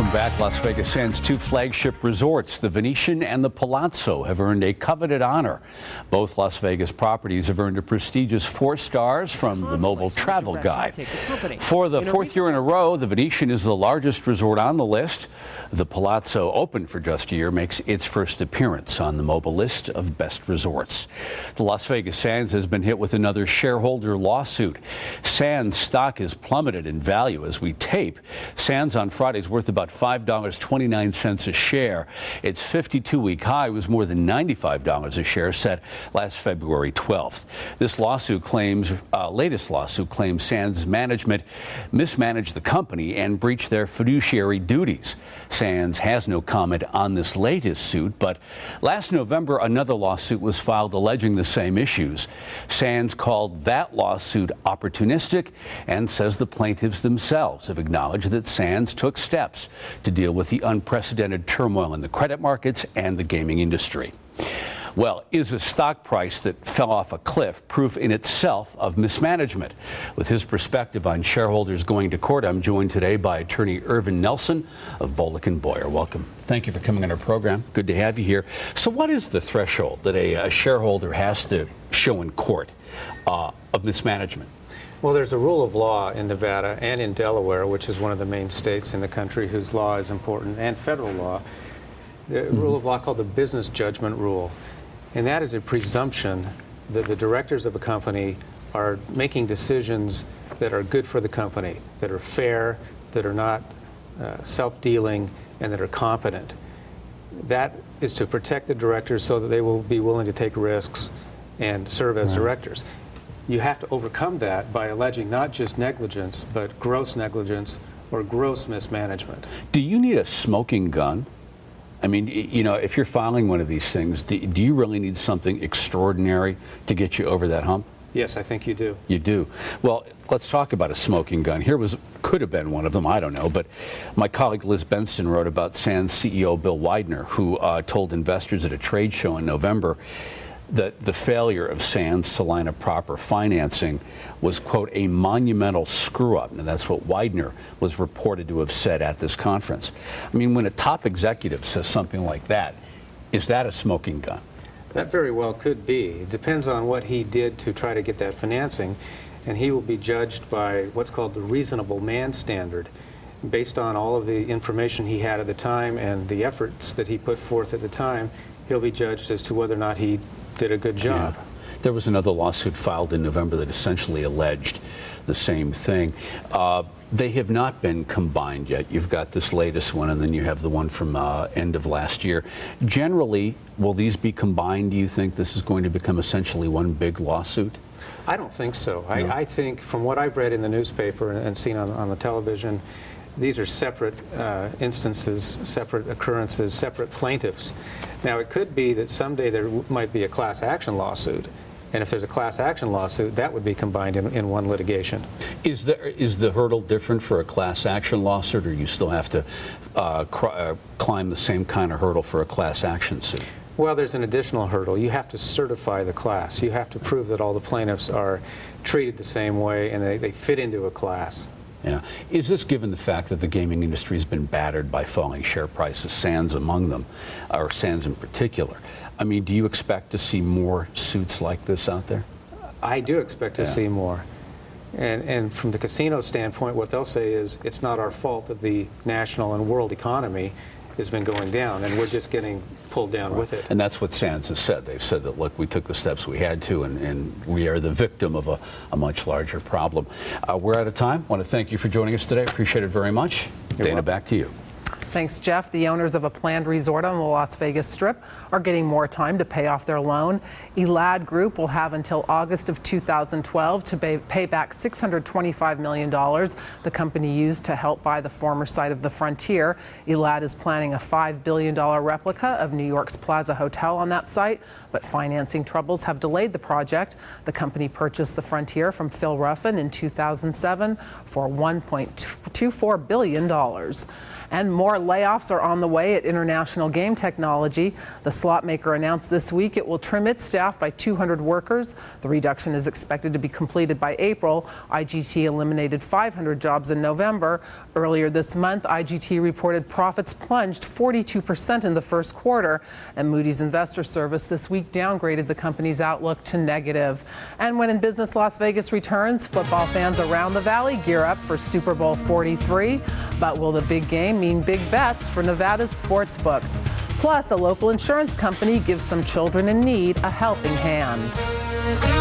Welcome back. Las Vegas Sands' two flagship resorts, the Venetian and the Palazzo, have earned a coveted honor. Both Las Vegas properties have earned a prestigious 4 stars from the Mobile Travel Guide. For the 4th year in a row, the Venetian is the largest resort on the list. The Palazzo, open for just a year, makes its first appearance on the Mobile list of best resorts. The Las Vegas Sands has been hit with another shareholder lawsuit. Sands stock has plummeted in value as we tape. Sands on Friday is worth about $5.29 a share. Its 52-week high was more than $95 a share, set last February 12th. This latest lawsuit claims Sands management mismanaged the company and breached their fiduciary duties. Sands has no comment on this latest suit, but last November another lawsuit was filed alleging the same issues. Sands called that lawsuit opportunistic and says the plaintiffs themselves have acknowledged that Sands took steps to deal with the unprecedented turmoil in the credit markets and the gaming industry. Well, is a stock price that fell off a cliff proof in itself of mismanagement? With his perspective on shareholders going to court, I'm joined today by attorney Irvin Nelson of Bolick & Boyer. Welcome. Thank you for coming on our program. Good to have you here. So what is the threshold that a shareholder has to show in court of mismanagement? Well, there's a rule of law in Nevada and in Delaware, which is one of the main states in the country whose law is important, and federal law, the rule of law called the business judgment rule. And that is a presumption that the directors of a company are making decisions that are good for the company, that are fair, that are not self-dealing, and that are competent. That is to protect the directors so that they will be willing to take risks and serve as directors. You have to overcome that by alleging not just negligence, but gross negligence or gross mismanagement. Do you need a smoking gun? I mean, you know, if you're filing one of these things, do you really need something extraordinary to get you over that hump? Yes, I think you do. You do. Well, let's talk about a smoking gun. Could have been one of them, I don't know, but my colleague Liz Benson wrote about Sands CEO Bill Widener, who told investors at a trade show in November that the failure of Sands to line up proper financing was, quote, a monumental screw-up. And that's what Widener was reported to have said at this conference. I mean, when a top executive says something like that, is that a smoking gun? That very well could be. It depends on what he did to try to get that financing, and he will be judged by what's called the reasonable man standard, based on all of the information he had at the time and the efforts that he put forth at the time. He'll be judged as to whether or not he did a good job. Yeah. There was another lawsuit filed in November that essentially alleged the same thing. They have not been combined yet. You've got this latest one, and then you have the one from end of last year. Generally, will these be combined? Do you think this is going to become essentially one big lawsuit? I don't think so. No? I think from what I've read in the newspaper and seen on the television, these are separate instances, separate occurrences, separate plaintiffs. Now, it could be that someday there might be a class action lawsuit, and if there's a class action lawsuit, that would be combined in one litigation. Is the hurdle different for a class action lawsuit, or you still have to climb the same kind of hurdle for a class action suit? Well, there's an additional hurdle. You have to certify the class. You have to prove that all the plaintiffs are treated the same way and they fit into a class. Yeah. Is this given the fact that the gaming industry has been battered by falling share prices, Sands among them, or Sands in particular? I mean, do you expect to see more suits like this out there? I do expect to see more. And from the casino standpoint, what they'll say is it's not our fault that the national and world economy has been going down, and we're just getting pulled down with it. And that's what Sands has said. They've said that, look, we took the steps we had to, and we are the victim of a much larger problem. We're out of time. I want to thank you for joining us today. Appreciate it very much. Dana, back to you. Thanks, Jeff. The owners of a planned resort on the Las Vegas Strip are getting more time to pay off their loan. Elad Group will have until August of 2012 to pay back $625 million the company used to help buy the former site of the Frontier. Elad is planning a $5 billion replica of New York's Plaza Hotel on that site, but financing troubles have delayed the project. The company purchased the Frontier from Phil Ruffin in 2007 for $1.24 billion. And more layoffs are on the way at International Game Technology. The slot maker announced this week it will trim its staff by 200 workers. The reduction is expected to be completed by April. IGT eliminated 500 jobs in November. Earlier this month, IGT reported profits plunged 42% in the first quarter, and Moody's Investor Service this week downgraded the company's outlook to negative. And when In Business Las Vegas returns, football fans around the valley gear up for Super Bowl 43. But will the big game mean big bets for Nevada's sports books? Plus, a local insurance company gives some children in need a helping hand.